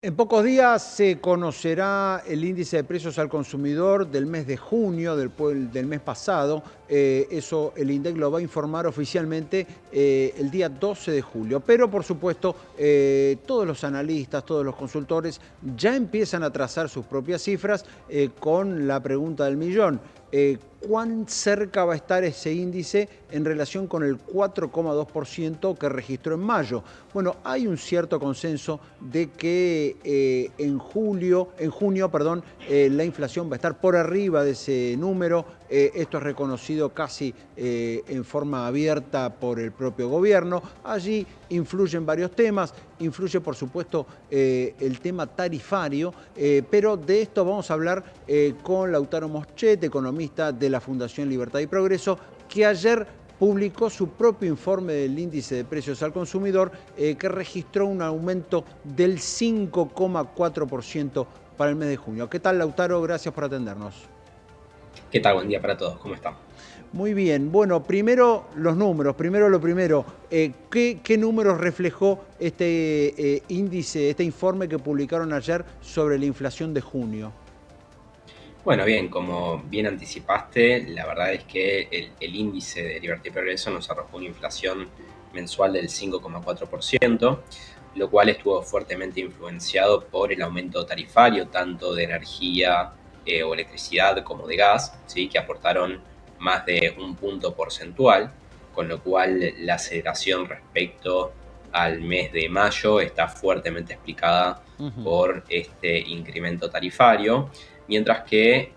En pocos días se conocerá el índice de precios al consumidor del mes de junio, del mes pasado. Eso el INDEC lo va a informar oficialmente el día 12 de julio. Pero, por supuesto, todos los analistas, todos los consultores ya empiezan a trazar sus propias cifras con la pregunta del millón. ¿Cuán cerca va a estar ese índice en relación con el 4,2% que registró en mayo? Bueno, hay un cierto consenso de que en junio, la inflación va a estar por arriba de ese número. Esto es reconocido casi en forma abierta por el propio gobierno. Allí influyen varios temas, influye por supuesto el tema tarifario, pero de esto vamos a hablar con Lautaro Moschet, economista de la Fundación Libertad y Progreso, que ayer publicó su propio informe del índice de precios al consumidor, que registró un aumento del 5,4% para el mes de junio. ¿Qué tal, Lautaro? Gracias por atendernos. ¿Qué tal? Buen día para todos. ¿Cómo están? Muy bien. Bueno, primero los números, primero lo primero. ¿Qué números reflejó este índice, este informe que publicaron ayer sobre la inflación de junio? Bueno, bien, como bien anticipaste, la verdad es que el índice de Libertad y Progreso nos arrojó una inflación mensual del 5,4%, lo cual estuvo fuertemente influenciado por el aumento tarifario, tanto de energía o electricidad como de gas, ¿sí? Que aportaron más de un punto porcentual, con lo cual la aceleración respecto al mes de mayo está fuertemente explicada Ujú. por este incremento tarifario, mientras que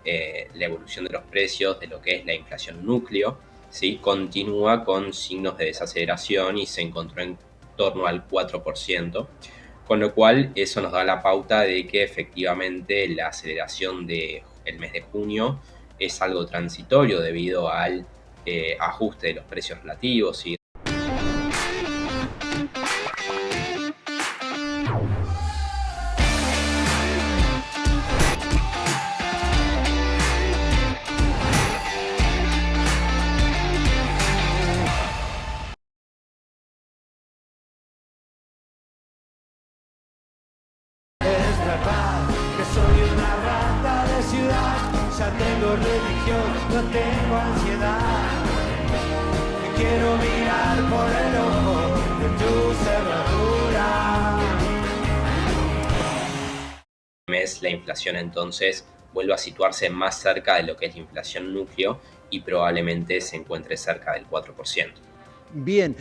la evolución de los precios de lo que es la inflación núcleo, ¿sí? Continúa con signos de desaceleración y se encontró en torno al 4%, con lo cual eso nos da la pauta de que efectivamente la aceleración del mes de junio es algo transitorio debido al ajuste de los precios relativos y Es verdad que soy una rata de ciudad, ya tengo religión, no tengo ansiedad. Te quiero mirar por el ojo de tu cerradura. mes la inflación entonces vuelve a situarse más cerca de lo que es la inflación núcleo y probablemente se encuentre cerca del 4%. Bien,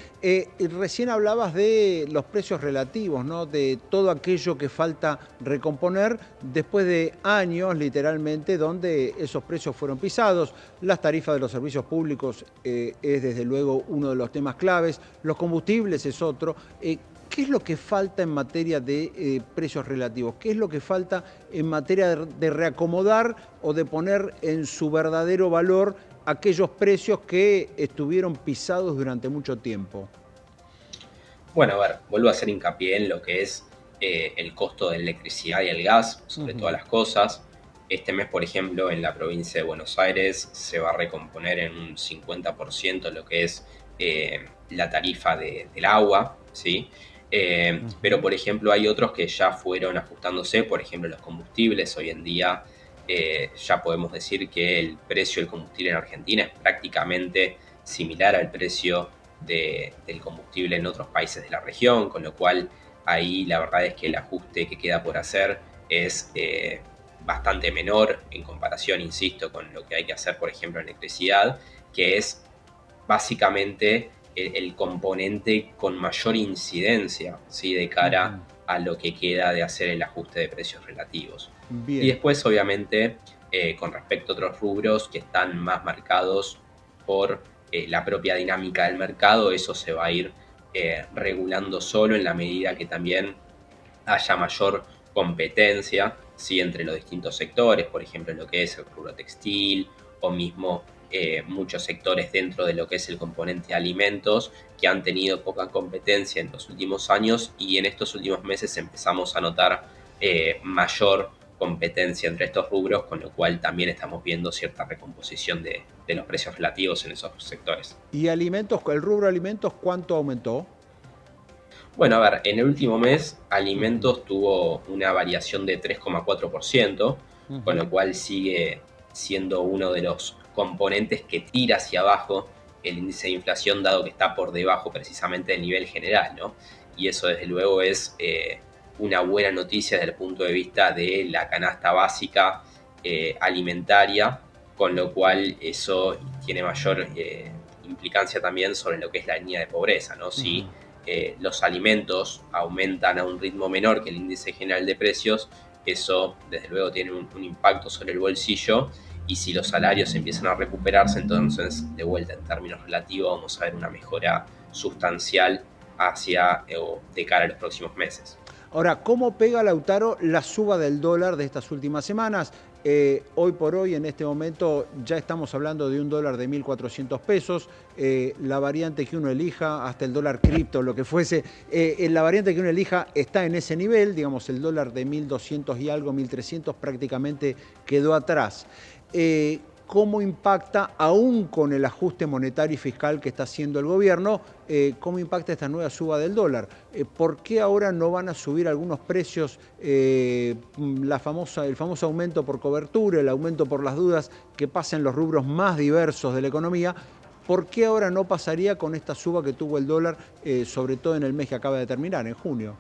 recién hablabas de los precios relativos, ¿no? De todo aquello que falta recomponer después de años, literalmente, donde esos precios fueron pisados. Las tarifas de los servicios públicos es desde luego uno de los temas claves, los combustibles es otro. ¿Qué es lo que falta en materia de precios relativos? ¿Qué es lo que falta en materia de reacomodar o de poner en su verdadero valor aquellos precios que estuvieron pisados durante mucho tiempo? Bueno, a ver, vuelvo a hacer hincapié en lo que es el costo de la electricidad y el gas, sobre todas Ujú. las cosas. Este mes, por ejemplo, en la provincia de Buenos Aires se va a recomponer en un 50% lo que es la tarifa del agua, ¿sí? Pero, Ujú. por ejemplo, hay otros que ya fueron ajustándose, por ejemplo, los combustibles. Hoy en día ya podemos decir que el precio del combustible en Argentina es prácticamente similar al precio del combustible en otros países de la región, con lo cual ahí la verdad es que el ajuste que queda por hacer es bastante menor en comparación, insisto, con lo que hay que hacer, por ejemplo, en electricidad, que es básicamente el componente con mayor incidencia, ¿sí? De cara Ujú. a lo que queda de hacer el ajuste de precios relativos. Y Bien. después, obviamente, con respecto a otros rubros que están más marcados por la propia dinámica del mercado, eso se va a ir regulando solo en la medida que también haya mayor competencia, ¿sí? Entre los distintos sectores, por ejemplo, lo que es el rubro textil o mismo muchos sectores dentro de lo que es el componente de alimentos que han tenido poca competencia en los últimos años y en estos últimos meses empezamos a notar mayor competencia entre estos rubros, con lo cual también estamos viendo cierta recomposición de los precios relativos en esos sectores. ¿Y alimentos, el rubro alimentos, cuánto aumentó? Bueno, a ver, en el último mes alimentos tuvo una variación de 3,4%, con Ujú. lo cual sigue siendo uno de los componentes que tira hacia abajo el índice de inflación, dado que está por debajo precisamente del nivel general, ¿no? Y eso desde luego es una buena noticia desde el punto de vista de la canasta básica alimentaria, con lo cual eso tiene mayor implicancia también sobre lo que es la línea de pobreza, ¿no? Si Ujú. los alimentos aumentan a un ritmo menor que el índice general de precios, eso desde luego tiene un impacto sobre el bolsillo, y si los salarios empiezan a recuperarse, entonces de vuelta en términos relativos vamos a ver una mejora sustancial hacia o de cara a los próximos meses. Ahora, ¿cómo pega, Lautaro, la suba del dólar de estas últimas semanas? Hoy por hoy, en este momento, ya estamos hablando de un dólar de 1.400 pesos. La variante que uno elija, hasta el dólar cripto, lo que fuese, la variante que uno elija está en ese nivel. Digamos, el dólar de 1.200 y algo, 1.300 prácticamente quedó atrás. ¿Cómo impacta, aún con el ajuste monetario y fiscal que está haciendo el gobierno, cómo impacta esta nueva suba del dólar? ¿Por qué ahora no van a subir algunos precios, el famoso aumento por cobertura, el aumento por las dudas que pasa en los rubros más diversos de la economía? ¿Por qué ahora no pasaría con esta suba que tuvo el dólar, sobre todo en el mes que acaba de terminar, en junio?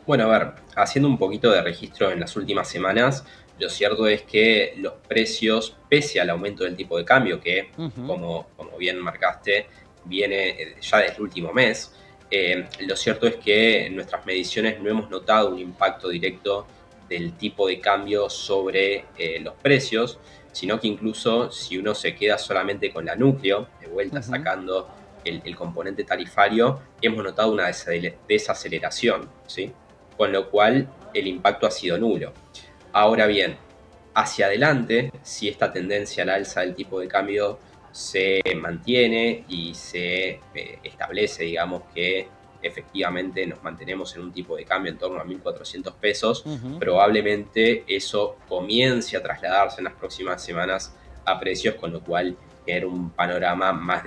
Bueno, a ver, haciendo un poquito de registro en las últimas semanas, lo cierto es que los precios, pese al aumento del tipo de cambio, que Ujú. como bien marcaste, viene ya desde el último mes, lo cierto es que en nuestras mediciones no hemos notado un impacto directo del tipo de cambio sobre los precios, sino que incluso si uno se queda solamente con la núcleo, de vuelta Ujú. sacando el componente tarifario, hemos notado una desaceleración, ¿sí? Con lo cual el impacto ha sido nulo. Ahora bien, hacia adelante, si esta tendencia al alza del tipo de cambio se mantiene y se establece, digamos, que efectivamente nos mantenemos en un tipo de cambio en torno a 1.400 pesos, Ujú. probablemente eso comience a trasladarse en las próximas semanas a precios, con lo cual tener un panorama más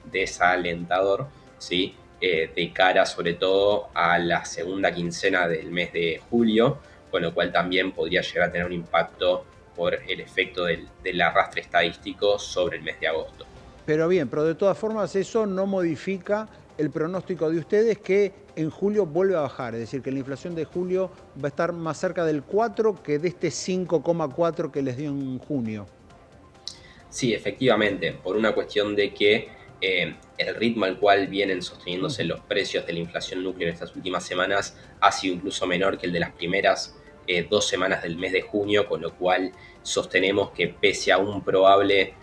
desalentador, ¿sí? De cara sobre todo a la segunda quincena del mes de julio, con lo cual también podría llegar a tener un impacto por el efecto del arrastre estadístico sobre el mes de agosto. Pero bien, pero de todas formas eso no modifica el pronóstico de ustedes que en julio vuelve a bajar, es decir, que la inflación de julio va a estar más cerca del 4 que de este 5,4 que les dio en junio. Sí, efectivamente, por una cuestión de que el ritmo al cual vienen sosteniéndose Ujú. los precios de la inflación núclea en estas últimas semanas ha sido incluso menor que el de las primeras 2 semanas del mes de junio, con lo cual sostenemos que pese a una probable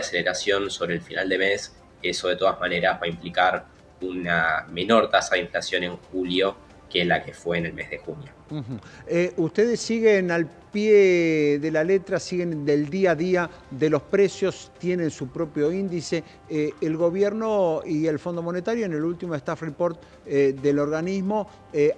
aceleración sobre el final de mes, eso de todas maneras va a implicar una menor tasa de inflación en julio que la que fue en el mes de junio. Ujú. Ustedes siguen al pie de la letra, siguen del día a día de los precios, tienen su propio índice. El gobierno y el Fondo Monetario en el último staff report del organismo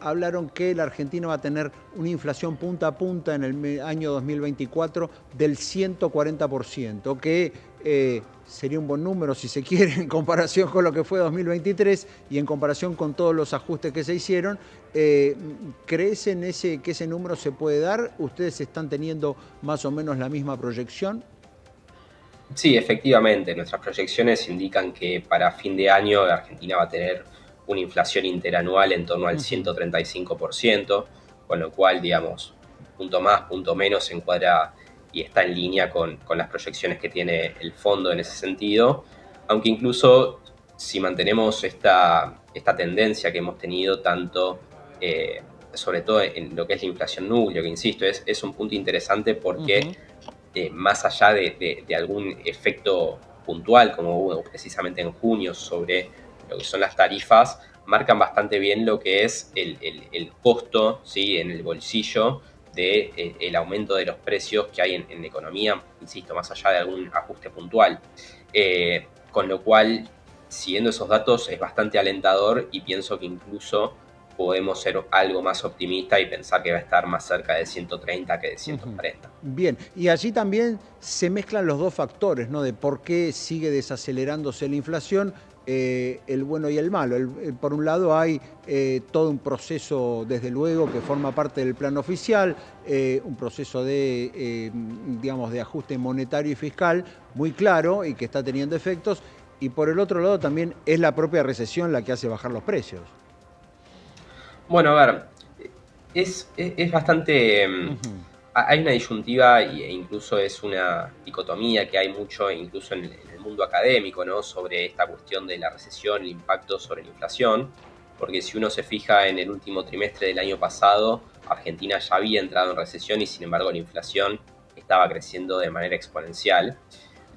hablaron que la Argentina va a tener una inflación punta a punta en el año 2024 del 140%, que sería un buen número si se quiere en comparación con lo que fue 2023 y en comparación con todos los ajustes que se hicieron. Eh, ¿Crees en que ese número se puede dar? ¿Ustedes están teniendo más o menos la misma proyección? Sí, efectivamente, nuestras proyecciones indican que para fin de año la Argentina va a tener una inflación interanual en torno al Ujú. 135%, con lo cual, digamos, punto más, punto menos se encuadra y está en línea con las proyecciones que tiene el fondo en ese sentido, aunque incluso si mantenemos esta tendencia que hemos tenido tanto, sobre todo en lo que es la inflación núcleo, que insisto, es un punto interesante porque Ujú. más allá de algún efecto puntual, como hubo precisamente en junio sobre lo que son las tarifas, marcan bastante bien lo que es el costo, ¿sí? En el bolsillo del aumento de los precios que hay en la economía, insisto, más allá de algún ajuste puntual. Con lo cual, siguiendo esos datos, es bastante alentador, y pienso que incluso podemos ser algo más optimista y pensar que va a estar más cerca de 130 que de Ujú. 140. Bien, y allí también se mezclan los dos factores, ¿no? De por qué sigue desacelerándose la inflación el bueno y el malo. Por un lado hay todo un proceso, desde luego, que forma parte del plan oficial, un proceso de, digamos, de ajuste monetario y fiscal muy claro y que está teniendo efectos, y por el otro lado también es la propia recesión la que hace bajar los precios. Bueno, a ver, es bastante... Ujú. Hay una disyuntiva e incluso es una dicotomía que hay mucho incluso en el mundo académico, ¿no? Sobre esta cuestión de la recesión, el impacto sobre la inflación, porque si uno se fija en el último trimestre del año pasado, Argentina ya había entrado en recesión y sin embargo la inflación estaba creciendo de manera exponencial,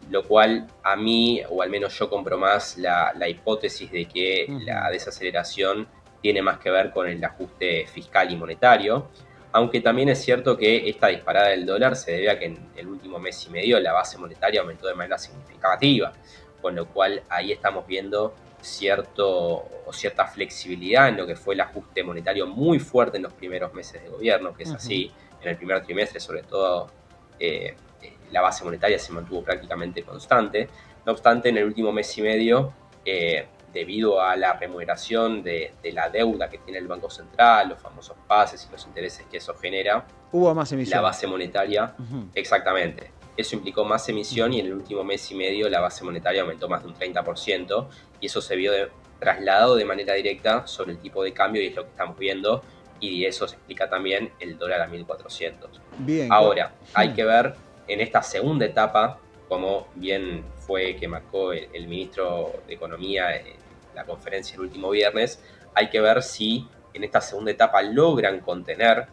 lo cual a mí, o al menos yo compro más la hipótesis de que la Ujú. desaceleración tiene más que ver con el ajuste fiscal y monetario, aunque también es cierto que esta disparada del dólar se debe a que en el último mes y medio la base monetaria aumentó de manera significativa, con lo cual ahí estamos viendo cierta flexibilidad en lo que fue el ajuste monetario muy fuerte en los primeros meses de gobierno, que es Ujú. así, en el primer trimestre sobre todo eh, la base monetaria se mantuvo prácticamente constante. No obstante, en el último mes y medio, debido a la remuneración de la deuda que tiene el Banco Central, los famosos pases y los intereses que eso genera, Hubo más la emisión. base monetaria, Ujú. exactamente, eso implicó más emisión y Ujú. en el último mes y medio la base monetaria aumentó más de un 30% y eso se vio trasladado de manera directa sobre el tipo de cambio y es lo que estamos viendo y eso se explica también el dólar a 1400. Bien. Ahora, hay Ujú. que ver en esta segunda etapa, como bien fue que marcó el ministro de Economía en la conferencia el último viernes, hay que ver si en esta segunda etapa logran contener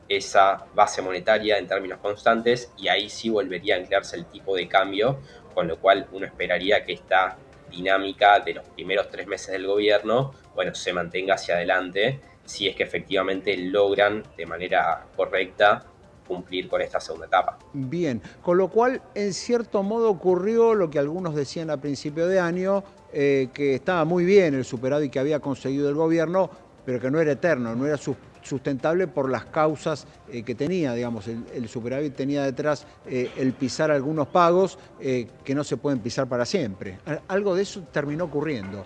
esa base monetaria en términos constantes y ahí sí volvería a anclarse el tipo de cambio, con lo cual uno esperaría que esta dinámica de los primeros 3 meses del gobierno, bueno, se mantenga hacia adelante si es que efectivamente logran de manera correcta cumplir con esta segunda etapa. Bien, con lo cual, en cierto modo, ocurrió lo que algunos decían a principio de año, que estaba muy bien el superávit que había conseguido el gobierno, pero que no era eterno, no era sustentable por las causas que tenía. Digamos, el superávit tenía detrás el pisar algunos pagos que no se pueden pisar para siempre. Algo de eso terminó ocurriendo.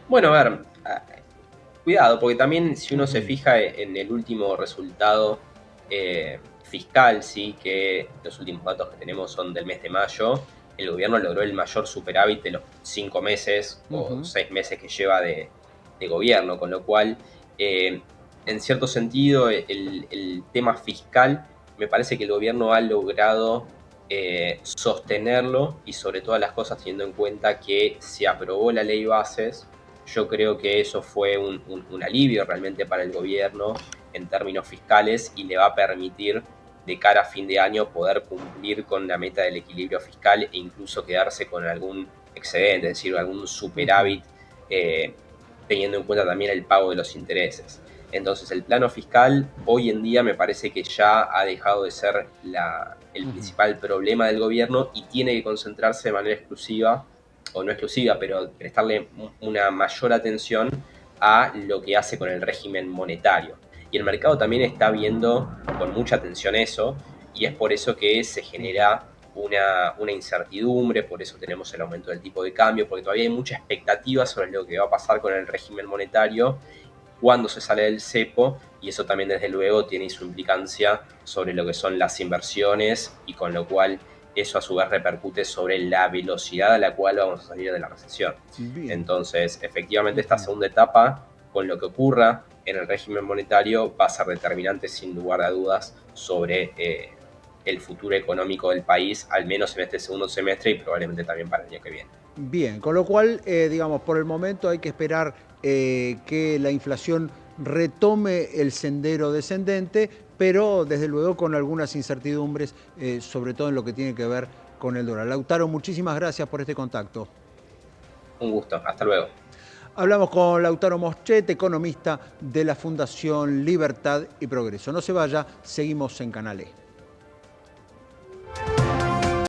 Bueno, a ver, cuidado, porque también si uno se Ujú. fija en el último resultado fiscal, sí, que los últimos datos que tenemos son del mes de mayo, el gobierno logró el mayor superávit de los 5 meses o Ujú. 6 meses que lleva de gobierno, con lo cual, en cierto sentido, el tema fiscal me parece que el gobierno ha logrado sostenerlo y sobre todas las cosas teniendo en cuenta que se aprobó la ley bases. Yo creo que eso fue un alivio realmente para el gobierno en términos fiscales y le va a permitir de cara a fin de año poder cumplir con la meta del equilibrio fiscal e incluso quedarse con algún excedente, es decir, algún Ujú. superávit, eh, teniendo en cuenta también el pago de los intereses. Entonces el plano fiscal hoy en día me parece que ya ha dejado de ser el Ujú. principal problema del gobierno y tiene que concentrarse de manera exclusiva, o no exclusiva, pero prestarle una mayor atención a lo que hace con el régimen monetario. Y el mercado también está viendo con mucha atención eso, y es por eso que se Ujú. genera una incertidumbre, por eso tenemos el aumento del tipo de cambio, porque todavía hay mucha expectativa sobre lo que va a pasar con el régimen monetario cuando se sale del cepo, y eso también desde luego tiene su implicancia sobre lo que son las inversiones y con lo cual eso a su vez repercute sobre la velocidad a la cual vamos a salir de la recesión. Bien. Entonces, efectivamente, esta Ujú. segunda etapa, con lo que ocurra en el régimen monetario, va a ser determinante sin lugar a dudas sobre el futuro económico del país, al menos en este segundo semestre y probablemente también para el año que viene. Bien, con lo cual, digamos, por el momento hay que esperar que la inflación retome el sendero descendente, pero desde luego con algunas incertidumbres, sobre todo en lo que tiene que ver con el dólar. Lautaro, muchísimas gracias por este contacto. Un gusto, hasta luego. Hablamos con Lautaro Moschet, economista de la Fundación Libertad y Progreso. No se vaya, seguimos en Canal E.